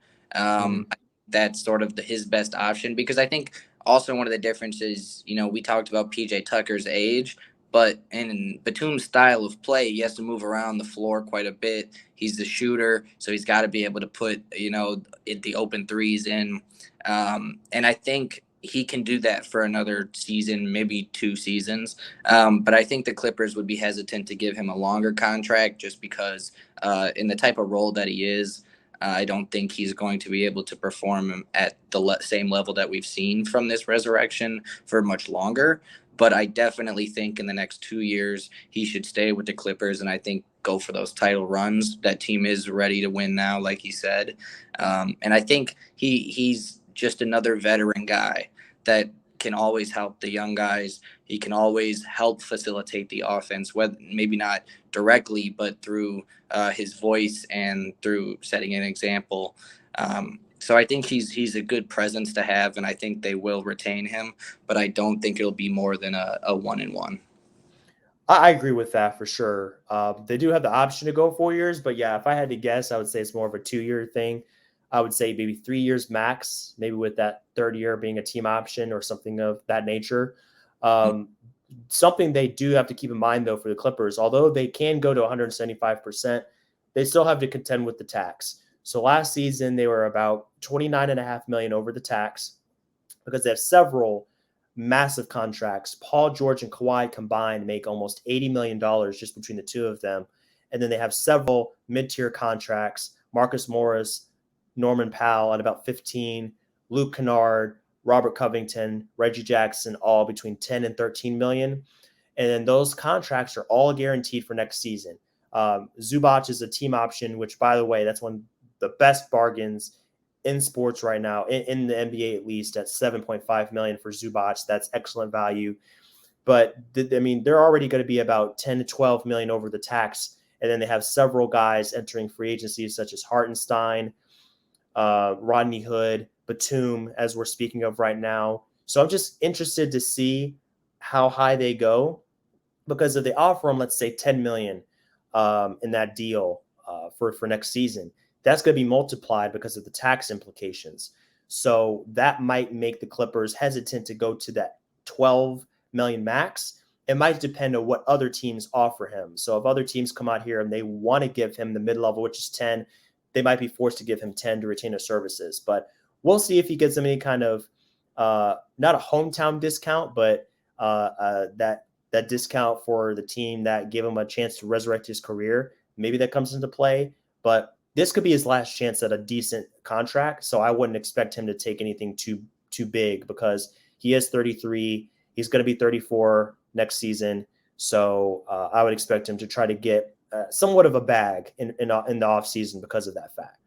That's sort of his best option because I think also one of the differences, we talked about PJ Tucker's age, but in Batum's style of play, he has to move around the floor quite a bit. He's the shooter, so he's got to be able to put, the open threes in. And I think he can do that for another season, maybe 2 seasons. But I think the Clippers would be hesitant to give him a longer contract just because in the type of role that he is, I don't think he's going to be able to perform at the same level that we've seen from this resurrection for much longer. But I definitely think in the next 2 years, he should stay with the Clippers and I think go for those title runs. That team is ready to win now, like he said. And I think he's just another veteran guy that can always help the young guys. He can always help facilitate the offense, whether maybe not directly, but through his voice and through setting an example. So I think he's a good presence to have, and I think they will retain him, but I don't think it'll be more than a 1-and-1. I agree with that for sure. They do have the option to go 4 years, but yeah, if I had to guess, I would say it's more of a 2-year thing. I would say maybe 3 years max, maybe with that third year being a team option or something of that nature. Something they do have to keep in mind, though, for the Clippers, although they can go to 175%, they still have to contend with the tax. So last season, they were about $29.5 million over the tax because they have several massive contracts. Paul George and Kawhi combined make almost $80 million just between the two of them. And then they have several mid-tier contracts, Marcus Morris, Norman Powell at about 15, Luke Kennard, Robert Covington, Reggie Jackson, all between 10 and 13 million. And then those contracts are all guaranteed for next season. Zubac is a team option, which, by the way, that's one of the best bargains in sports right now, in the NBA at least, at $7.5 million for Zubac. That's excellent value. But they're already going to be about 10 to 12 million over the tax. And then they have several guys entering free agency, such as Hartenstein, Rodney Hood, Batum, as we're speaking of right now. So I'm just interested to see how high they go, because if they offer them, let's say 10 million in that deal for next season, that's going to be multiplied because of the tax implications. So that might make the Clippers hesitant to go to that 12 million max. It might depend on what other teams offer him. So if other teams come out here and they want to give him the mid-level, which is 10, they might be forced to give him 10 to retain his services. But we'll see if he gets them any kind of not a hometown discount, but that discount for the team that gave him a chance to resurrect his career. Maybe that comes into play. But this could be his last chance at a decent contract. So I wouldn't expect him to take anything too big, because he is 33. He's going to be 34 next season. So I would expect him to try to get somewhat of a bag in the offseason because of that fact.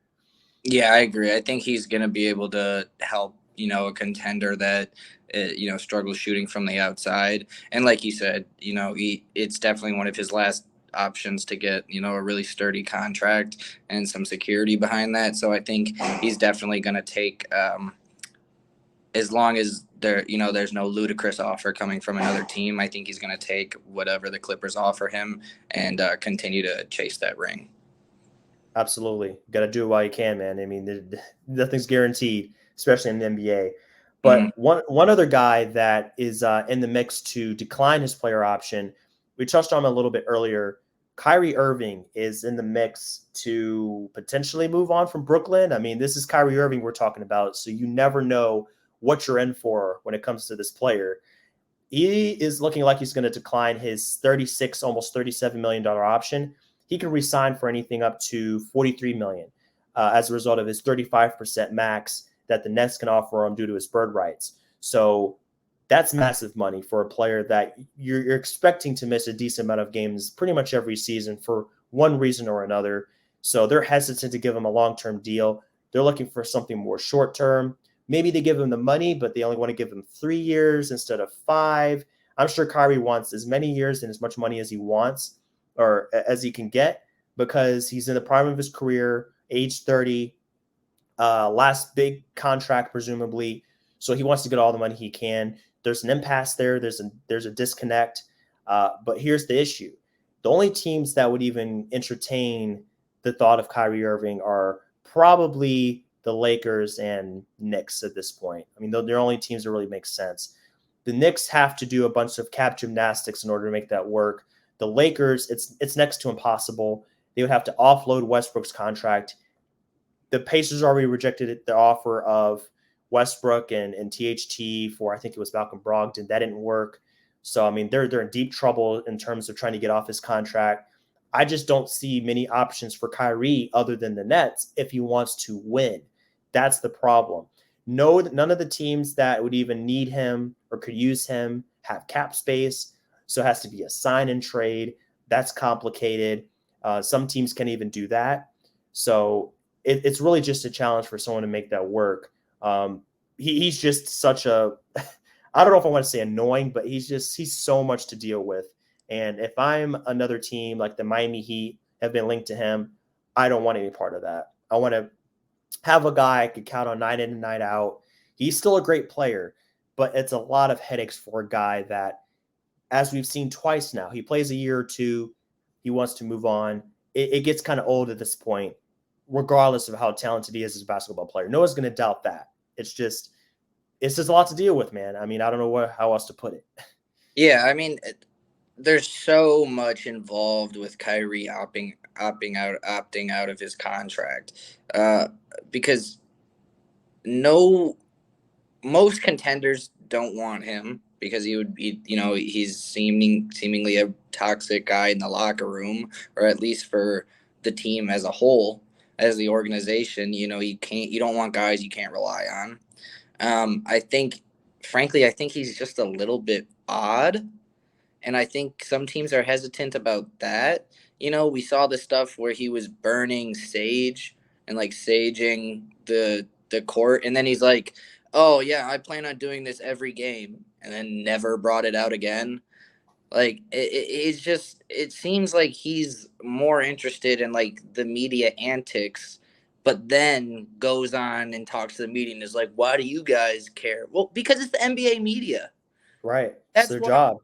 Yeah, I agree. I think he's going to be able to help, a contender that, struggles shooting from the outside. And like you said, it's definitely one of his last options to get, a really sturdy contract and some security behind that. So I think he's definitely going to take, as long as there's no ludicrous offer coming from another team, I think he's going to take whatever the Clippers offer him and continue to chase that ring. Absolutely. Got to do it while you can, man. Nothing's guaranteed, especially in the NBA. But one other guy that is in the mix to decline his player option, we touched on him a little bit earlier. Kyrie Irving is in the mix to potentially move on from Brooklyn. This is Kyrie Irving we're talking about, so you never know what you're in for when it comes to this player. He is looking like he's going to decline his $36, almost $37 million option. He can resign for anything up to $43 million as a result of his 35% max that the Nets can offer him due to his bird rights. So that's massive money for a player that you're expecting to miss a decent amount of games pretty much every season for one reason or another. So they're hesitant to give him a long-term deal. They're looking for something more short-term. Maybe they give him the money, but they only want to give him 3 years instead of 5. I'm sure Kyrie wants as many years and as much money as he wants or as he can get, because he's in the prime of his career, age 30, last big contract, presumably. So he wants to get all the money he can. There's an impasse there. There's a disconnect. But here's the issue. The only teams that would even entertain the thought of Kyrie Irving are probably the Lakers and Knicks at this point. They're only teams that really make sense. The Knicks have to do a bunch of cap gymnastics in order to make that work. The Lakers, it's next to impossible. They would have to offload Westbrook's contract. The Pacers already rejected the offer of Westbrook and THT for, I think it was Malcolm Brogdon. That didn't work. So, they're in deep trouble in terms of trying to get off his contract. I just don't see many options for Kyrie other than the Nets if he wants to win. That's the problem. No, none of the teams that would even need him or could use him have cap space. So it has to be a sign and trade. That's complicated. Some teams can't even do that. So it's really just a challenge for someone to make that work. He's just such a, I don't know if I want to say annoying, but he's so much to deal with. And if I'm another team like the Miami Heat have been linked to him, I don't want any part of that. I want to have a guy I could count on night in and night out. He's still a great player, but it's a lot of headaches for a guy that, as we've seen twice now, he plays a year or two, he wants to move on. It gets kind of old at this point, regardless of how talented he is as a basketball player. No one's going to doubt that. It's just a lot to deal with, man. I don't know how else to put it. Yeah, there's so much involved with Kyrie opting out of his contract, because most contenders don't want him, because he would be, he's seemingly a toxic guy in the locker room, or at least for the team as a whole, as the organization. You don't want guys you can't rely on. I think he's just a little bit odd. And I think some teams are hesitant about that, we saw the stuff where he was burning sage and like saging the court, and then he's like, oh yeah, I plan on doing this every game, and then never brought it out again. Like it seems like he's more interested in like the media antics, but then goes on and talks to the media and is like, why do you guys care? Well, because it's the NBA media. Right. That's It's their why. job.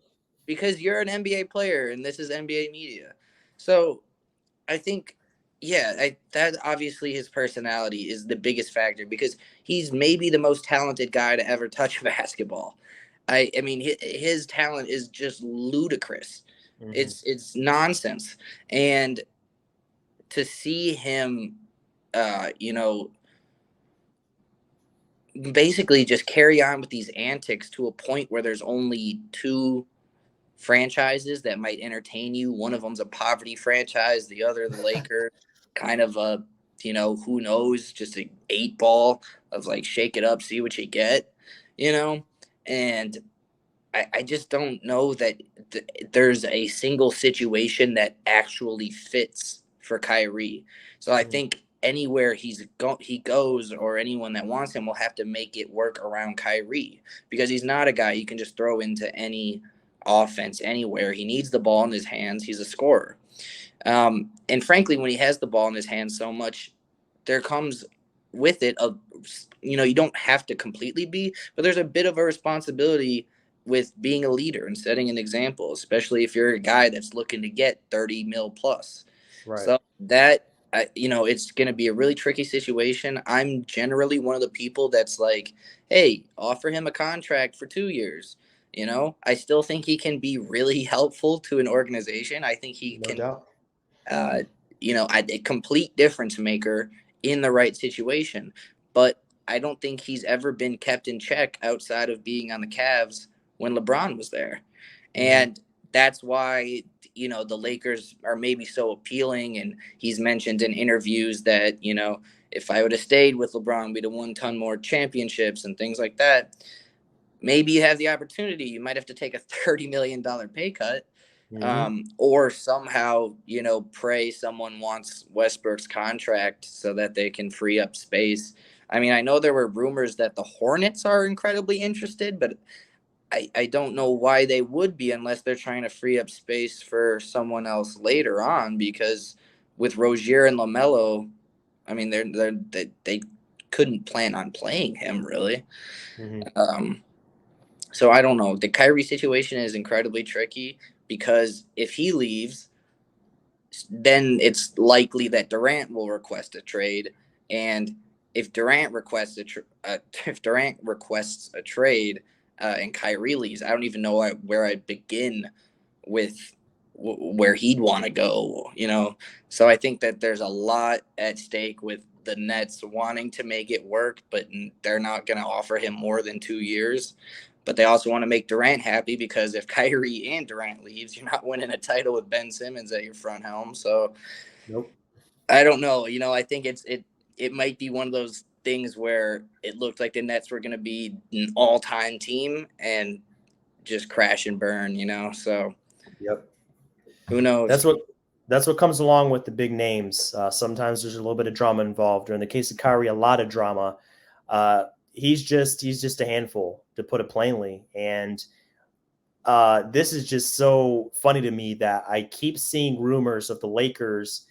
Because you're an NBA player and this is NBA media. So I think, that obviously his personality is the biggest factor, because he's maybe the most talented guy to ever touch basketball. I mean, his talent is just ludicrous. Mhm. It's nonsense. And to see him, basically just carry on with these antics to a point where there's only two franchises that might entertain you. One of them's a poverty franchise, the other the Lakers, kind of a, who knows, just a 8-ball of like shake it up, see what you get, and I just don't know that there's a single situation that actually fits for Kyrie. So I think anywhere he goes, or anyone that wants him will have to make it work around Kyrie, because he's not a guy you can just throw into any offense anywhere. He needs the ball in his hands. He's a scorer. And frankly, when he has the ball in his hands so much, there comes with it you don't have to completely be, but there's a bit of a responsibility with being a leader and setting an example, especially if you're a guy that's looking to get 30 mil plus. Right. So that, it's going to be a really tricky situation. I'm generally one of the people that's like, hey, offer him a contract for 2 years. I still think he can be really helpful to an organization. I think he No doubt. a complete difference maker in the right situation. But I don't think he's ever been kept in check outside of being on the Cavs when LeBron was there. And that's why, the Lakers are maybe so appealing. And he's mentioned in interviews that, if I would have stayed with LeBron, we'd have won a ton more championships and things like that. Maybe you have the opportunity. You might have to take a $30 million pay cut, or somehow, pray someone wants Westbrook's contract so that they can free up space. I mean, I know there were rumors that the Hornets are incredibly interested, but I don't know why they would be, unless they're trying to free up space for someone else later on, because with Rozier and LaMelo, I mean, they couldn't plan on playing him really. So I don't know. The Kyrie situation is incredibly tricky, because if he leaves, then it's likely that Durant will request a trade, and if Durant requests a trade, and Kyrie leaves, I don't even know where I'd begin with where he'd want to go. So I think that there's a lot at stake with the Nets wanting to make it work, but they're not going to offer him more than 2 years. But they also want to make Durant happy, because if Kyrie and Durant leaves, you're not winning a title with Ben Simmons at your front helm. So Nope. I don't know. I think it might be one of those things where it looked like the Nets were going to be an all-time team and just crash and burn, So Yep. Who knows? That's what comes along with the big names. Sometimes there's a little bit of drama involved, or in the case of Kyrie, a lot of drama. He's just a handful, to put it plainly. And this is just so funny to me that I keep seeing rumors of the Lakers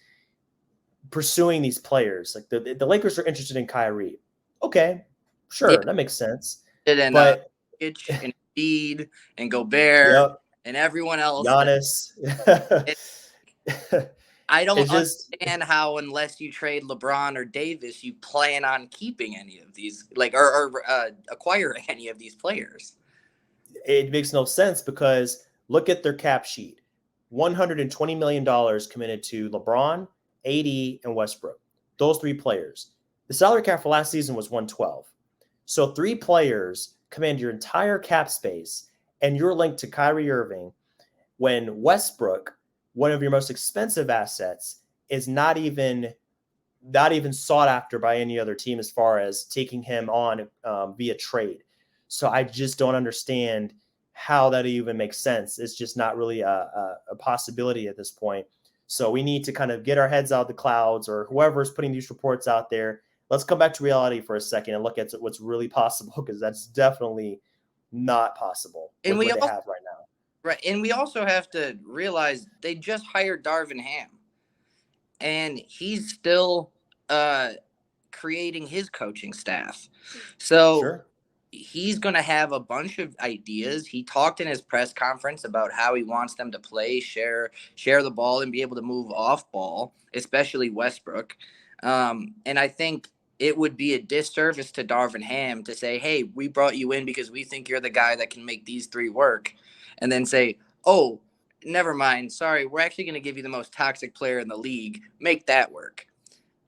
pursuing these players. Like the Lakers are interested in Kyrie. Okay, sure, that makes sense. And but and Embiid and Gobert and everyone else. Giannis. I don't understand how, unless you trade LeBron or Davis, you plan on keeping any of these, or acquiring any of these players. It makes no sense, because look at their cap sheet. $120 million committed to LeBron, AD, and Westbrook. Those three players. The salary cap for last season was $112. So 3 players command your entire cap space, and you're linked to Kyrie Irving, when Westbrook, one of your most expensive assets, is not even sought after by any other team as far as taking him on via trade. So I just don't understand how that even makes sense. It's just not really a possibility at this point. So we need to kind of get our heads out of the clouds, or whoever's putting these reports out there. Let's come back to reality for a second and look at what's really possible, because that's definitely not possible with what they have right now. Right. And we also have to realize they just hired Darvin Ham, and he's still creating his coaching staff. So he's going to have a bunch of ideas. He talked in his press conference about how he wants them to play, share the ball, and be able to move off ball, especially Westbrook. And I think it would be a disservice to Darvin Ham to say, hey, we brought you in because we think you're the guy that can make these three work. And then say, oh, never mind. Sorry, we're actually going to give you the most toxic player in the league. Make that work.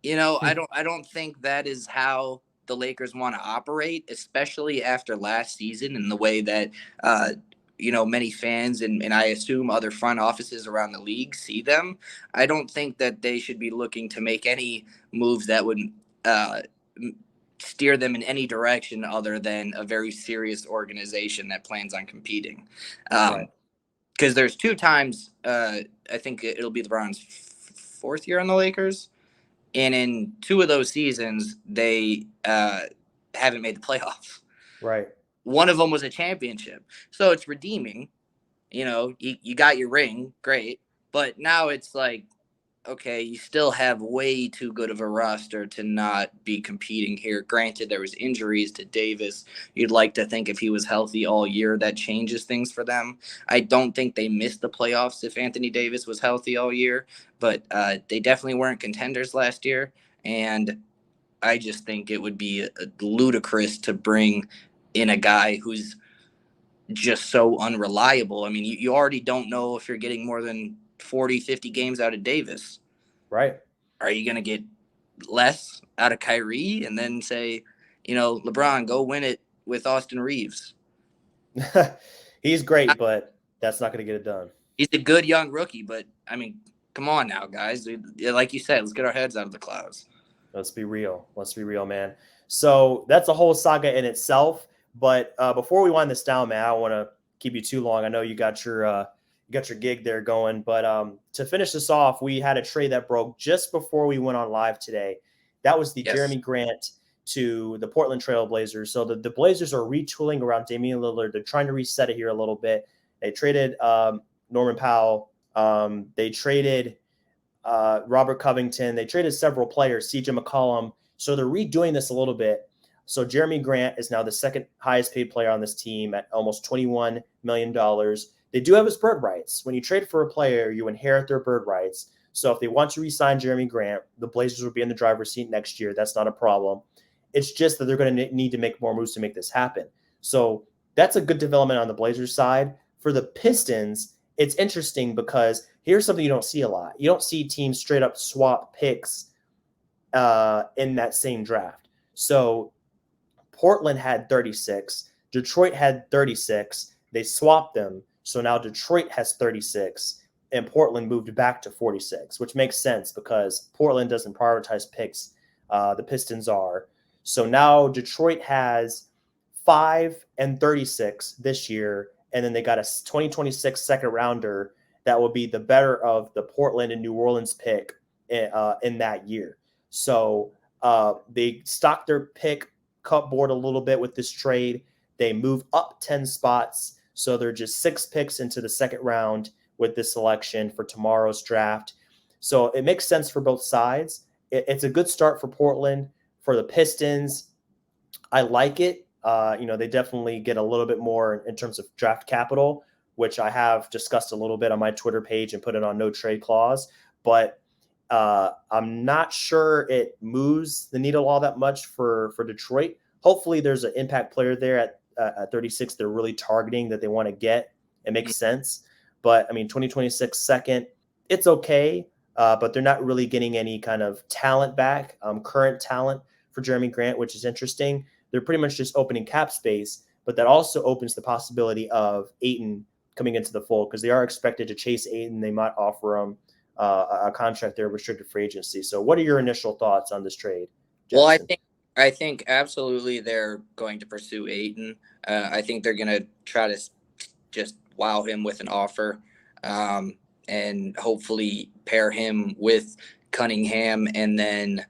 I don't think that is how the Lakers want to operate, especially after last season and the way that, many fans and I assume other front offices around the league see them. I don't think that they should be looking to make any moves that would steer them in any direction other than a very serious organization that plans on competing. Because there's 2 times, I think it'll be LeBron's 4th year on the Lakers. And in 2 of those seasons, they haven't made the playoffs. Right. One of them was a championship. So it's redeeming. You got your ring. Great. But now it's like, okay, you still have way too good of a roster to not be competing here. Granted, there was injuries to Davis. You'd like to think if he was healthy all year, that changes things for them. I don't think they missed the playoffs if Anthony Davis was healthy all year, but they definitely weren't contenders last year. And I just think it would be ludicrous to bring in a guy who's just so unreliable. I mean, you already don't know if you're getting more than 40, 50 games out of Davis. Right. Are you going to get less out of Kyrie and then say, LeBron, go win it with Austin Reeves? He's great, but that's not going to get it done. He's a good young rookie, but, I mean, come on now, guys. Like you said, let's get our heads out of the clouds. Let's be real. Man. So that's a whole saga in itself. But before we wind this down, man, I don't want to keep you too long. I know you got your gig there going, but to finish this off, we had a trade that broke just before we went on live today. That was the Jerami Grant to the Portland Trail Blazers. So the Blazers are retooling around Damian Lillard. They're trying to reset it here a little bit. They traded Norman Powell. They traded Robert Covington. They traded several players, CJ McCollum. So they're redoing this a little bit. So Jerami Grant is now the second highest paid player on this team at almost $21 million. They do have his bird rights. When you trade for a player, you inherit their bird rights. So if they want to re-sign Jerami Grant, the Blazers will be in the driver's seat next year. That's not a problem. It's just that they're going to need to make more moves to make this happen. So that's a good development on the Blazers side. For the Pistons, it's interesting because here's something you don't see a lot. You don't see teams straight up swap picks in that same draft. So Portland had 36. Detroit had 36. They swapped them. So now Detroit has 36 and Portland moved back to 46, which makes sense because Portland doesn't prioritize picks. The Pistons are. So now Detroit has 5 and 36 this year. And then they got a 2026 second rounder that will be the better of the Portland and New Orleans pick in that year. So they stocked their pick cupboard a little bit with this trade. They move up 10 spots. So they're just 6 picks into the second round with this selection for tomorrow's draft. So it makes sense for both sides. It's a good start for Portland. For the Pistons, I like it. They definitely get a little bit more in terms of draft capital, which I have discussed a little bit on my Twitter page and put it on no trade clause. But I'm not sure it moves the needle all that much for Detroit. Hopefully there's an impact player there at 36 they're really targeting that they want to get. It makes sense. But, 2026 second, it's okay, but they're not really getting any kind of talent back, current talent for Jerami Grant, which is interesting. They're pretty much just opening cap space, but that also opens the possibility of Ayton coming into the fold because they are expected to chase Ayton. They might offer him a contract there, restricted free agency. So what are your initial thoughts on this trade, Jackson? Well, I think absolutely they're going to pursue Ayton. I think they're going to try to just wow him with an offer. and hopefully pair him with Cunningham, and then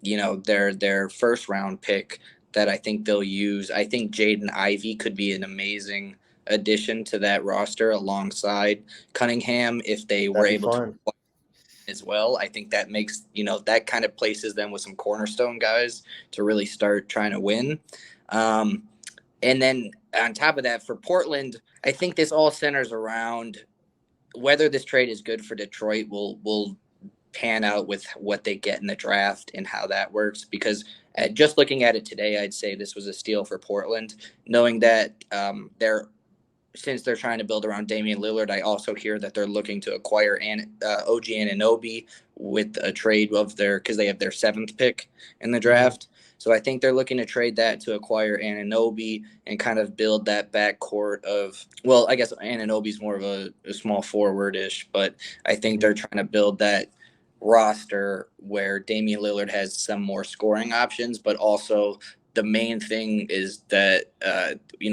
their first round pick that I think they'll use. I think Jaden Ivey could be an amazing addition to that roster alongside Cunningham if they were That'd be able to fun as well. I think that makes, that kind of places them with some cornerstone guys to really start trying to win. And then on top of that, for Portland, I think this all centers around whether this trade is good for Detroit will pan out with what they get in the draft and how that works. Because just looking at it today, I'd say this was a steal for Portland, knowing that since they're trying to build around Damian Lillard. I also hear that they're looking to acquire OG Anunoby with a trade because they have their 7th pick in the draft. So I think they're looking to trade that to acquire Anunoby and kind of build that backcourt of, well, I guess Anunoby's more of a small forward-ish, but I think they're trying to build that roster where Damian Lillard has some more scoring options, but also the main thing is that,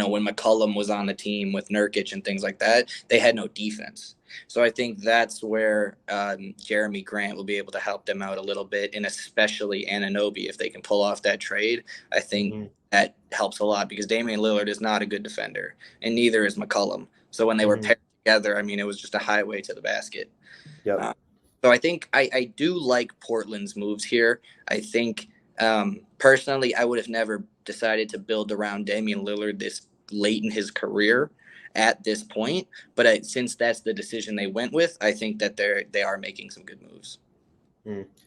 when McCollum was on the team with Nurkic and things like that, they had no defense. So I think that's where Jerami Grant will be able to help them out a little bit, and especially Anunoby, if they can pull off that trade. I think that helps a lot because Damian Lillard is not a good defender, and neither is McCollum. So when they were paired together, it was just a highway to the basket. Yep. So I think I do like Portland's moves here. I think personally, I would have never decided to build around Damian Lillard this late in his career at this point. But since that's the decision they went with, I think that they are making some good moves.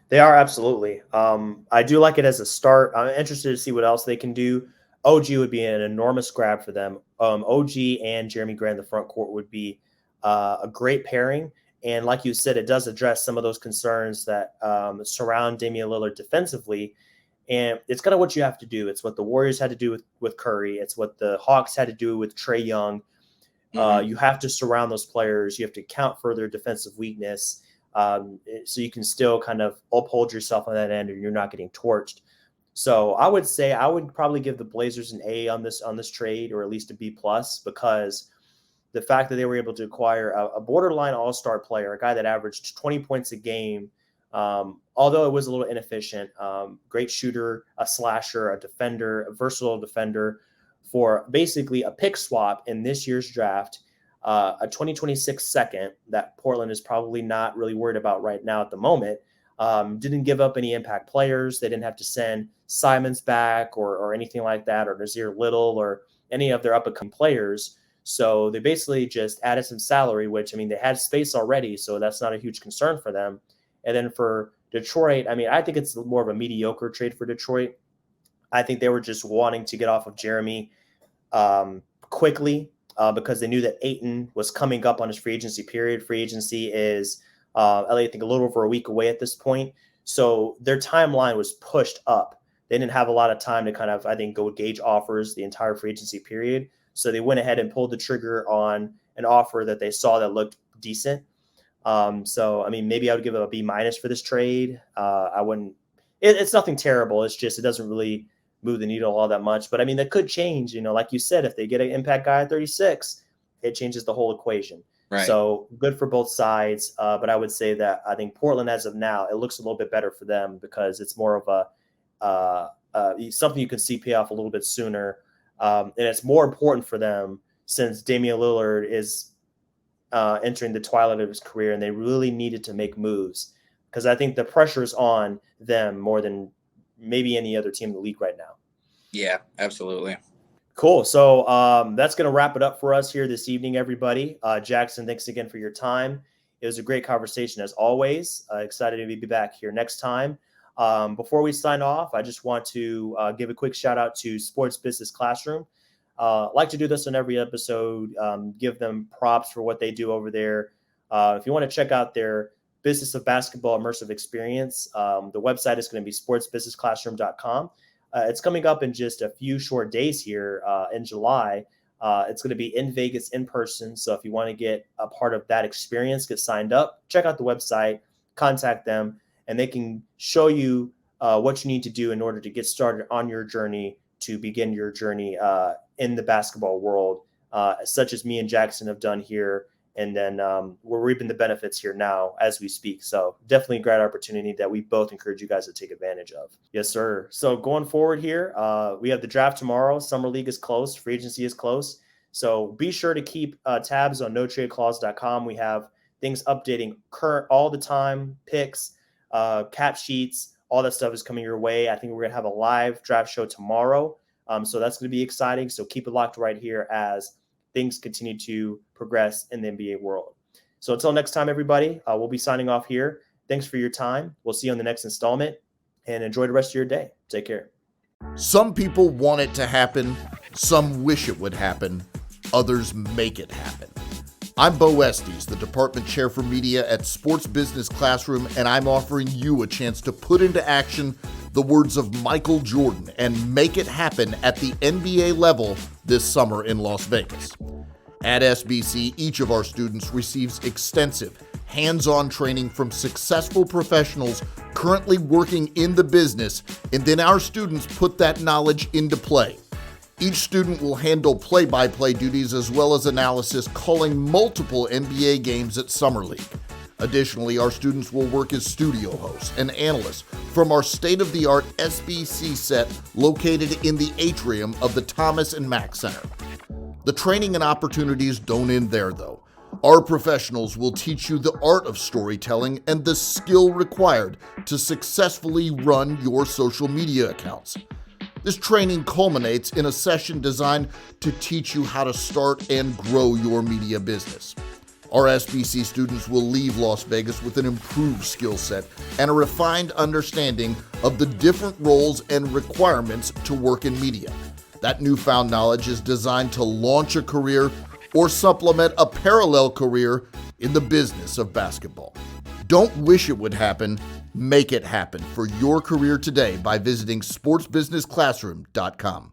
They are, absolutely. I do like it as a start. I'm interested to see what else they can do. OG would be an enormous grab for them. OG and Jerami Grant in the front court would be a great pairing. And like you said, it does address some of those concerns that surround Damian Lillard defensively. And it's kind of what you have to do. It's what the Warriors had to do with Curry. It's what the Hawks had to do with Trae Young. You have to surround those players. You have to account for their defensive weakness, so you can still kind of uphold yourself on that end and you're not getting torched. So I would say I would probably give the Blazers an A on this trade, or at least a B+, because the fact that they were able to acquire a borderline all-star player, a guy that averaged 20 points a game, although it was a little inefficient, great shooter, a slasher, a defender, a versatile defender, for basically a pick swap in this year's draft, a 2026 second that Portland is probably not really worried about right now at the moment. Didn't give up any impact players. They didn't have to send Simons back or anything like that, or Nazir Little or any of their up-and-coming players. So they basically just added some salary, which, they had space already, so that's not a huge concern for them. And then for Detroit, I think it's more of a mediocre trade for Detroit. I think they were just wanting to get off of Jerami quickly because they knew that Ayton was coming up on his free agency period. Free agency is, I think, a little over a week away at this point. So their timeline was pushed up. They didn't have a lot of time to kind of, I think, go gauge offers the entire free agency period. So they went ahead and pulled the trigger on an offer that they saw that looked decent. So maybe I would give it a B- for this trade. I wouldn't. It's nothing terrible. It's just it doesn't really move the needle all that much. But that could change. Like you said, if they get an impact guy at 36, it changes the whole equation. Right. So good for both sides. But I would say that I think Portland, as of now, it looks a little bit better for them because it's more of something you can see pay off a little bit sooner. And it's more important for them since Damian Lillard is entering the twilight of his career, and they really needed to make moves because I think the pressure is on them more than maybe any other team in the league right now. Yeah, absolutely. Cool. So that's going to wrap it up for us here this evening, everybody. Jackson, thanks again for your time. It was a great conversation as always. Excited to be back here next time. Before we sign off, I just want to give a quick shout out to Sports Business Classroom. Like to do this on every episode, give them props for what they do over there. If you want to check out their Business of Basketball immersive experience, the website is going to be sportsbusinessclassroom.com. It's coming up in just a few short days here in July. It's going to be in Vegas in person. So if you want to get a part of that experience, get signed up, check out the website, contact them, and they can show you what you need to do in order to get started on your journey to begin your journey in the basketball world, such as me and Jackson have done here And then we're reaping the benefits here now as we speak. So definitely a great opportunity that we both encourage you guys to take advantage of. Yes, sir. So going forward here, we have the draft tomorrow. Summer League is close. Free agency is close. So be sure to keep tabs on notradeclause.com. We have things updating current all the time, picks, cap sheets, all that stuff is coming your way. I think we're going to have a live draft show tomorrow. So that's going to be exciting. So keep it locked right here as things continue to progress in the NBA world. So until next time, everybody, we'll be signing off here. Thanks for your time. We'll see you on the next installment, and enjoy the rest of your day. Take care. Some people want it to happen. Some wish it would happen. Others make it happen. I'm Bo Estes, the Department Chair for Media at Sports Business Classroom, and I'm offering you a chance to put into action the words of Michael Jordan and make it happen at the NBA level this summer in Las Vegas. At SBC, each of our students receives extensive, hands-on training from successful professionals currently working in the business, and then our students put that knowledge into play. Each student will handle play-by-play duties as well as analysis, calling multiple NBA games at Summer League. Additionally, our students will work as studio hosts and analysts from our state-of-the-art SBC set located in the atrium of the Thomas and Mack Center. The training and opportunities don't end there, though. Our professionals will teach you the art of storytelling and the skill required to successfully run your social media accounts. This training culminates in a session designed to teach you how to start and grow your media business. Our SBC students will leave Las Vegas with an improved skill set and a refined understanding of the different roles and requirements to work in media. That newfound knowledge is designed to launch a career or supplement a parallel career in the business of basketball. Don't wish it would happen. Make it happen for your career today by visiting sportsbusinessclassroom.com.